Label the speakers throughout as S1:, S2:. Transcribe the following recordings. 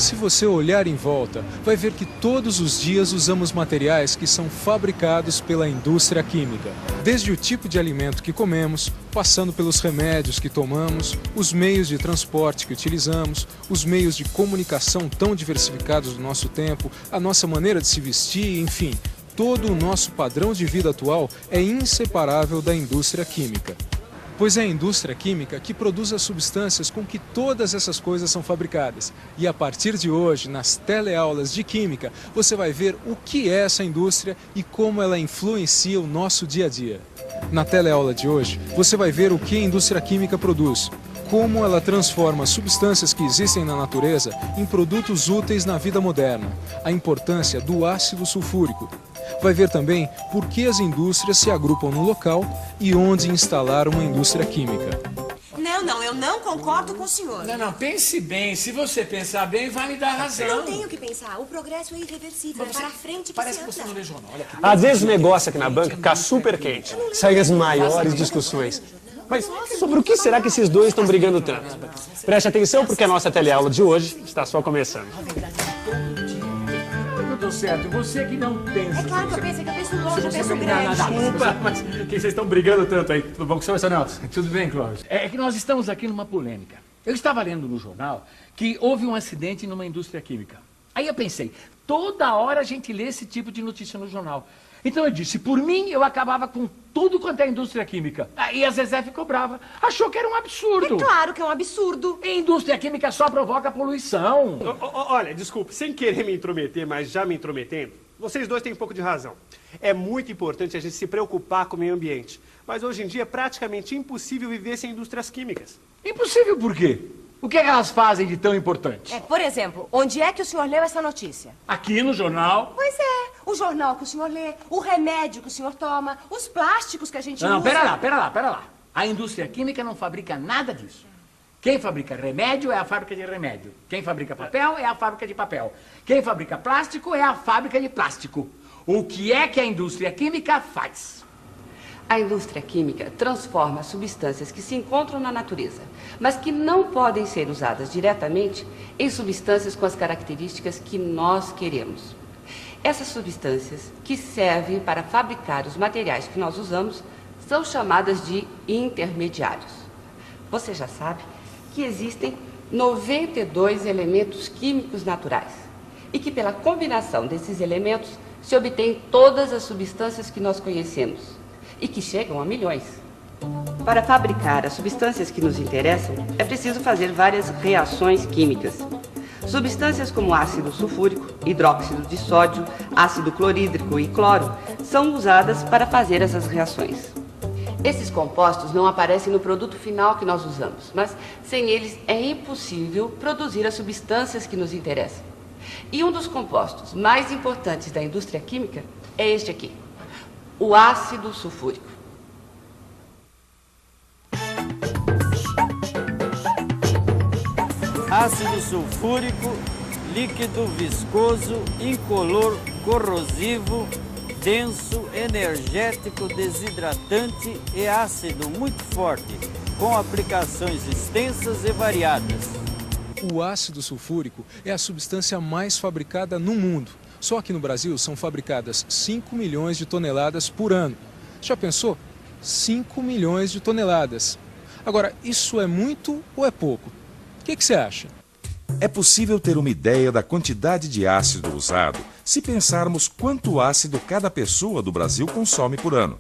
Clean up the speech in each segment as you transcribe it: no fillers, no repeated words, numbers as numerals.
S1: Se você olhar em volta, vai ver que todos os dias usamos materiais que são fabricados pela indústria química. Desde o tipo de alimento que comemos, passando pelos remédios que tomamos, os meios de transporte que utilizamos, os meios de comunicação tão diversificados do nosso tempo, a nossa maneira de se vestir, enfim, todo o nosso padrão de vida atual é inseparável da indústria química. Pois é a indústria química que produz as substâncias com que todas essas coisas são fabricadas. E a partir de hoje, nas teleaulas de Química, você vai ver o que é essa indústria e como ela influencia o nosso dia a dia. Na teleaula de hoje, você vai ver o que a indústria química produz, como ela transforma substâncias que existem na natureza em produtos úteis na vida moderna, a importância do ácido sulfúrico. Vai ver também por que as indústrias se agrupam no local e onde instalar uma indústria química.
S2: Não, eu não concordo com o senhor.
S3: Não, pense bem. Se você pensar bem, vai me dar razão.
S2: Eu não tenho que pensar. O progresso é irreversível. É para frente que
S3: parece
S2: se
S3: que você
S2: anda.
S3: não lê jornal. Olha aqui.
S4: Às vezes o negócio aqui na banca fica super quente. Saem as maiores discussões. Mas sobre o que será que esses dois estão brigando tanto? Preste atenção porque a nossa teleaula de hoje está só começando.
S3: Tudo certo, você que não pensa.
S2: É claro que eu penso longe, eu penso
S3: Não,
S2: grande.
S3: desculpa, mas o que vocês estão brigando tanto aí? Tudo bom com o senhor, Nelson?
S5: Tudo bem, Clóvis?
S3: É que nós estamos aqui numa polêmica. Eu estava lendo no jornal que houve um acidente numa indústria química. Aí eu pensei, toda hora a gente lê esse tipo de notícia no jornal. Então eu disse, por mim eu acabava com tudo quanto é indústria química. Aí a Zezé ficou brava, achou que era um absurdo.
S2: É claro que é um absurdo.
S3: E indústria química só provoca poluição.
S4: Olha, desculpe, sem querer me intrometer, mas já me intrometendo, vocês dois têm um pouco de razão. É muito importante a gente se preocupar com o meio ambiente. Mas hoje em dia é praticamente impossível viver sem indústrias químicas.
S3: Impossível por quê? O que elas fazem de tão importante?
S2: Por exemplo, onde é que o senhor leu essa notícia?
S3: Aqui no jornal.
S2: Pois é, o jornal que o senhor lê, o remédio que o senhor toma, os plásticos que a gente
S3: Não,
S2: usa.
S3: pera lá. A indústria química não fabrica nada disso. Quem fabrica remédio é a fábrica de remédio. Quem fabrica papel é a fábrica de papel. Quem fabrica plástico é a fábrica de plástico. O que é que a indústria química faz?
S6: A indústria química transforma substâncias que se encontram na natureza, mas que não podem ser usadas diretamente em substâncias com as características que nós queremos. Essas substâncias, que servem para fabricar os materiais que nós usamos, são chamadas de intermediários. Você já sabe que existem 92 elementos químicos naturais e que pela combinação desses elementos se obtém todas as substâncias que nós conhecemos e que chegam a milhões. Para fabricar as substâncias que nos interessam, é preciso fazer várias reações químicas. Substâncias como ácido sulfúrico, hidróxido de sódio, ácido clorídrico e cloro são usadas para fazer essas reações. Esses compostos não aparecem no produto final que nós usamos, mas sem eles é impossível produzir as substâncias que nos interessam. E um dos compostos mais importantes da indústria química é este aqui, o ácido sulfúrico.
S7: Ácido sulfúrico, líquido viscoso, incolor, corrosivo, denso, energético, desidratante e ácido muito forte, com aplicações extensas e variadas.
S1: O ácido sulfúrico é a substância mais fabricada no mundo. Só aqui no Brasil são fabricadas 5 milhões de toneladas por ano. Já pensou? 5 milhões de toneladas. Agora, isso é muito ou é pouco? O que você acha?
S8: É possível ter uma ideia da quantidade de ácido usado se pensarmos quanto ácido cada pessoa do Brasil consome por ano.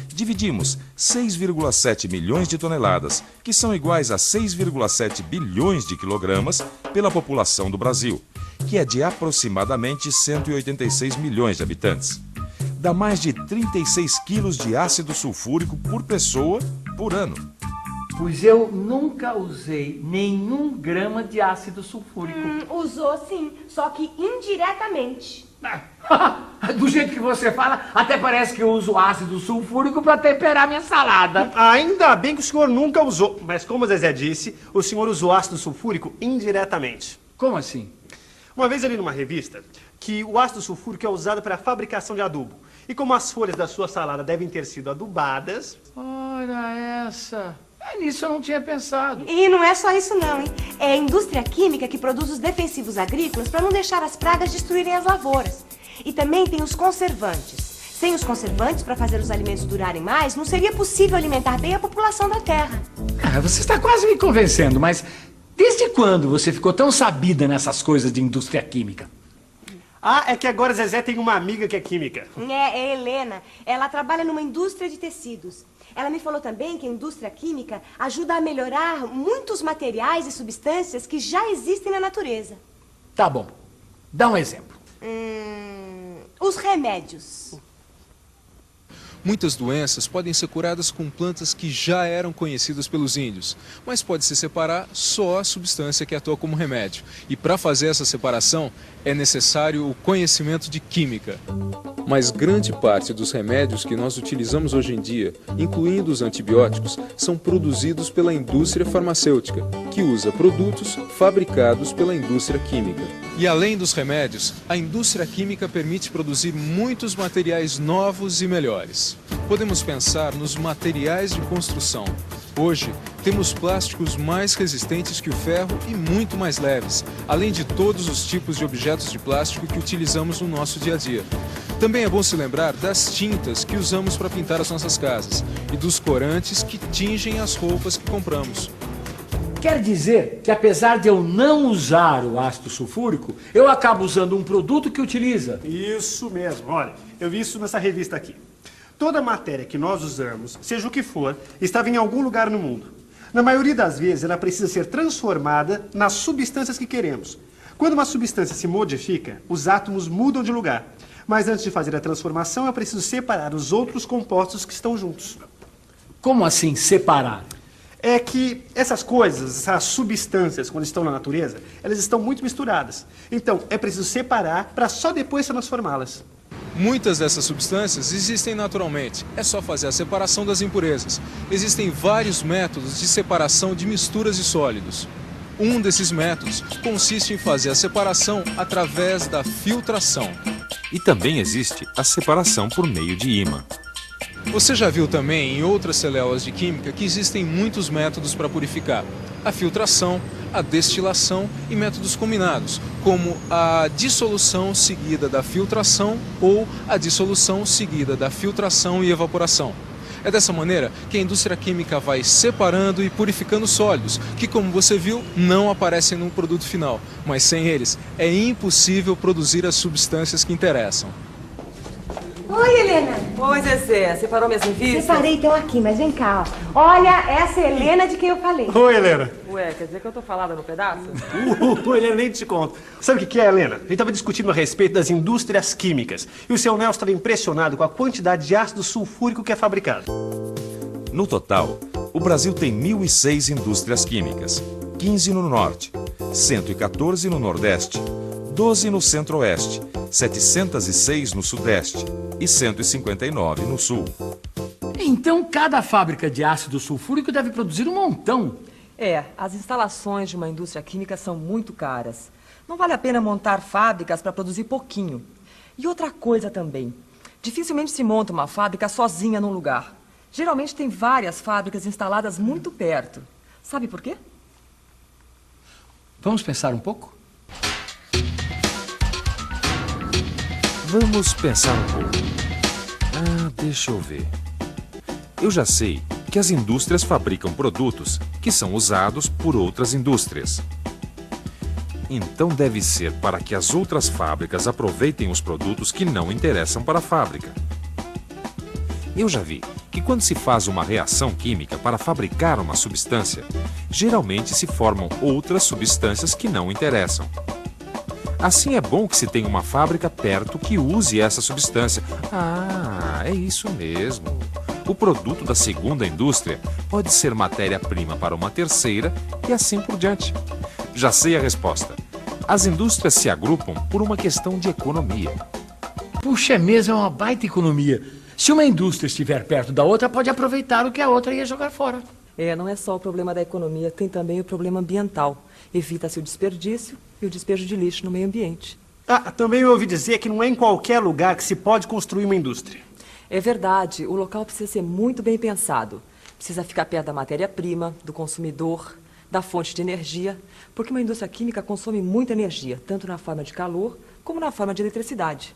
S8: Dividimos 6,7 milhões de toneladas, que são iguais a 6,7 bilhões de quilogramas, pela população do Brasil, que é de aproximadamente 186 milhões de habitantes. Dá mais de 36 quilos de ácido sulfúrico por pessoa por ano.
S3: Pois eu nunca usei nenhum grama de ácido sulfúrico.
S2: Usou sim, só que indiretamente.
S3: Do jeito que você fala, até parece que eu uso ácido sulfúrico para temperar minha salada.
S4: Ainda bem que o senhor nunca usou, mas como o Zezé disse, o senhor usou ácido sulfúrico indiretamente.
S3: Como assim?
S4: Uma vez eu li numa revista que o ácido sulfúrico é usado para a fabricação de adubo. E como as folhas da sua salada devem ter sido adubadas...
S3: Ora essa... Nisso eu não tinha pensado.
S2: E não é só isso não, hein? É a indústria química que produz os defensivos agrícolas para não deixar as pragas destruírem as lavouras. E também tem os conservantes. Sem os conservantes, para fazer os alimentos durarem mais, não seria possível alimentar bem a população da Terra.
S3: Você está quase me convencendo, mas desde quando você ficou tão sabida nessas coisas de indústria química?
S4: Ah, é que agora Zezé tem uma amiga que é química.
S2: É Helena. Ela trabalha numa indústria de tecidos. Ela me falou também que a indústria química ajuda a melhorar muitos materiais e substâncias que já existem na natureza.
S3: Tá bom. Dá um exemplo.
S2: Os remédios.
S1: Muitas doenças podem ser curadas com plantas que já eram conhecidas pelos índios, mas pode-se separar só a substância que atua como remédio. E para fazer essa separação é necessário o conhecimento de química. Mas grande parte dos remédios que nós utilizamos hoje em dia, incluindo os antibióticos, são produzidos pela indústria farmacêutica, que usa produtos fabricados pela indústria química. E além dos remédios, a indústria química permite produzir muitos materiais novos e melhores. Podemos pensar nos materiais de construção. Hoje, temos plásticos mais resistentes que o ferro e muito mais leves, além de todos os tipos de objetos de plástico que utilizamos no nosso dia a dia. Também é bom se lembrar das tintas que usamos para pintar as nossas casas e dos corantes que tingem as roupas que compramos.
S3: Quer dizer que apesar de eu não usar o ácido sulfúrico, eu acabo usando um produto que utiliza.
S4: Isso mesmo, olha, eu vi isso nessa revista aqui. Toda matéria que nós usamos, seja o que for, estava em algum lugar no mundo. Na maioria das vezes, ela precisa ser transformada nas substâncias que queremos. Quando uma substância se modifica, os átomos mudam de lugar. Mas antes de fazer a transformação, é preciso separar os outros compostos que estão juntos.
S3: Como assim separar?
S4: É que essas coisas, essas substâncias, quando estão na natureza, elas estão muito misturadas. Então, é preciso separar para só depois transformá-las.
S1: Muitas dessas substâncias existem naturalmente, é só fazer a separação das impurezas. Existem vários métodos de separação de misturas de sólidos. Um desses métodos consiste em fazer a separação através da filtração.
S8: E também existe a separação por meio de ímã.
S1: Você já viu também em outras células de química que existem muitos métodos para purificar. A filtração, a destilação e métodos combinados, como a dissolução seguida da filtração ou a dissolução seguida da filtração e evaporação. É dessa maneira que a indústria química vai separando e purificando sólidos, que, como você viu, não aparecem no produto final. Mas sem eles, é impossível produzir as substâncias que interessam.
S2: Oi, Helena.
S5: Oi, Zezé. Separou minhas revistas?
S2: Separei, então aqui, mas vem cá, ó. Olha, essa é a Helena de quem eu falei.
S4: Oi, Helena.
S5: Ué, quer dizer que eu tô falada no pedaço?
S4: Helena, nem te conto. Sabe o que é, Helena? A gente estava discutindo a respeito das indústrias químicas. E o seu Nelson estava impressionado com a quantidade de ácido sulfúrico que é fabricado.
S8: No total, o Brasil tem 1.006 indústrias químicas, 15 no norte, 114 no nordeste, 12 no centro-oeste, 706 no sudeste e 159 no sul.
S3: Então cada fábrica de ácido sulfúrico deve produzir um montão.
S5: As instalações de uma indústria química são muito caras. Não vale a pena montar fábricas para produzir pouquinho. E outra coisa também, dificilmente se monta uma fábrica sozinha num lugar. Geralmente tem várias fábricas instaladas muito perto. Sabe por quê?
S3: Vamos pensar um pouco?
S8: Vamos pensar um pouco. Deixa eu ver. Eu já sei que as indústrias fabricam produtos que são usados por outras indústrias. Então deve ser para que as outras fábricas aproveitem os produtos que não interessam para a fábrica. Eu já vi que quando se faz uma reação química para fabricar uma substância, geralmente se formam outras substâncias que não interessam. Assim é bom que se tenha uma fábrica perto que use essa substância. É isso mesmo. O produto da segunda indústria pode ser matéria-prima para uma terceira e assim por diante. Já sei a resposta. As indústrias se agrupam por uma questão de economia.
S3: Puxa, é mesmo, é uma baita economia. Se uma indústria estiver perto da outra, pode aproveitar o que a outra ia jogar fora.
S5: Não é só o problema da economia, tem também o problema ambiental. Evita-se o desperdício e o despejo de lixo no meio ambiente.
S4: Também eu ouvi dizer que não é em qualquer lugar que se pode construir uma indústria.
S5: É verdade, o local precisa ser muito bem pensado. Precisa ficar perto da matéria-prima, do consumidor, da fonte de energia, porque uma indústria química consome muita energia, tanto na forma de calor como na forma de eletricidade.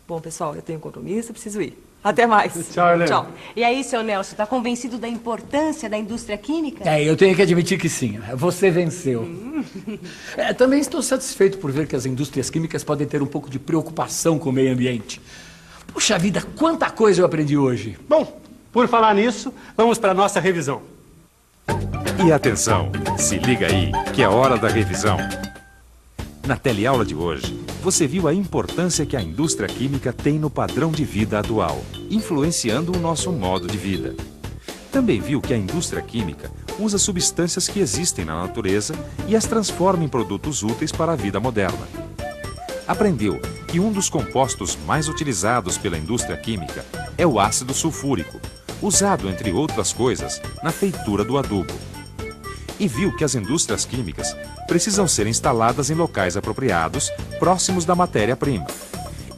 S5: Bom, pessoal, eu tenho um compromisso, preciso ir. Até mais.
S4: Tchau, Helena.
S5: Tchau.
S2: E aí, seu Nelson, tá convencido da importância da indústria química?
S3: Eu tenho que admitir que sim. Você venceu. Também estou satisfeito por ver que as indústrias químicas podem ter um pouco de preocupação com o meio ambiente. Puxa vida, quanta coisa eu aprendi hoje.
S4: Bom, por falar nisso, vamos para a nossa revisão.
S8: E atenção, se liga aí, que é hora da revisão. Na teleaula de hoje, você viu a importância que a indústria química tem no padrão de vida atual, influenciando o nosso modo de vida. Também viu que a indústria química usa substâncias que existem na natureza e as transforma em produtos úteis para a vida moderna. Aprendeu que um dos compostos mais utilizados pela indústria química é o ácido sulfúrico, usado, entre outras coisas, na feitura do adubo. E viu que as indústrias químicas precisam ser instaladas em locais apropriados, próximos da matéria-prima.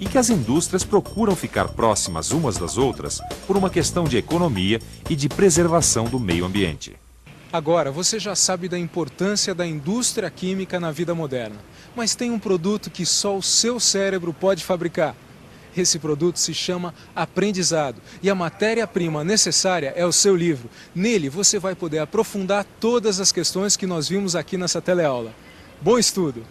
S8: E que as indústrias procuram ficar próximas umas das outras por uma questão de economia e de preservação do meio ambiente.
S1: Agora, você já sabe da importância da indústria química na vida moderna. Mas tem um produto que só o seu cérebro pode fabricar. Esse produto se chama aprendizado e a matéria-prima necessária é o seu livro. Nele você vai poder aprofundar todas as questões que nós vimos aqui nessa teleaula. Bom estudo!